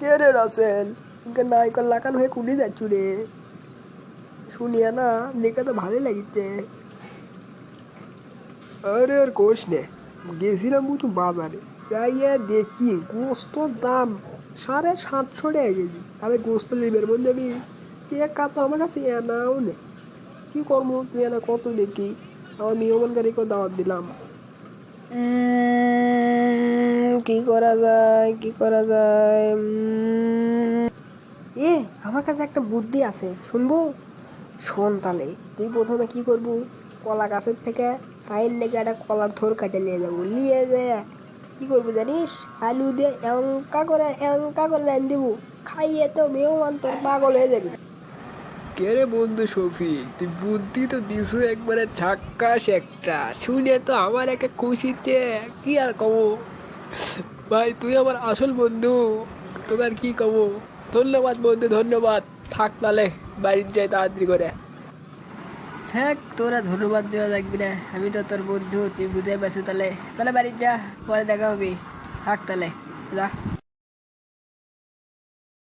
কে রে রাসেল, নাইকল লাগানো হয়ে কুড়ি যাচ্ছু রে? শুনিয়া না দেখে তো ভালোই লাগিচ্ছে। আরে আর কোষ নে, গেছিলাম বুঝু বাজারে, যাইয়া দেখি গোস্তর দাম 750 টাকা কেজি। আরে গোস্ত লিবের মধ্যে আমি টাকা তো আমার কাছে এনাও নেই। কি করবো তুই এনা কত দেখি, আমার মেহমানকারীকে দাওয়াত দিলাম। কি করা যায়, কি করা যায়? আমার কাছে একটা বুদ্ধি আছে, শুনবো? শোন তাহলে, তুই প্রথমে কি করবো, কলা গাছের থেকে ফাইন লেগে একটা কলার থোর কাটে নিয়ে যাবো, নিয়ে যায় কি করবো জানিস, আলু দিয়ে এঙ্কা করে রান দিবো, খাইয়ে তো মেহমান তোর পাগল হয়ে যাবি। কে রে বন্ধু শফিক, তুই বুদ্ধি তো দিছু একবারে ঝাক্কাস একটা, শুনে তো আমার একটা খুশিতে কি আর কব। ভাই তুই আমার আসল বন্ধু, তোকে আর কি কব। ধন্যবাদ বন্ধু, ধন্যবাদ। থাক তাহলে, বাড়ির যাই তাড়াতাড়ি করে। থাক, তোরা ধন্যবাদ দেওয়া লাগবি না, আমি তো তোর বন্ধু, তুই বুঝে পারছিস। তাহলে তাহলে বাড়ির যা, পরে দেখা হবে। থাক তাহলে, যা।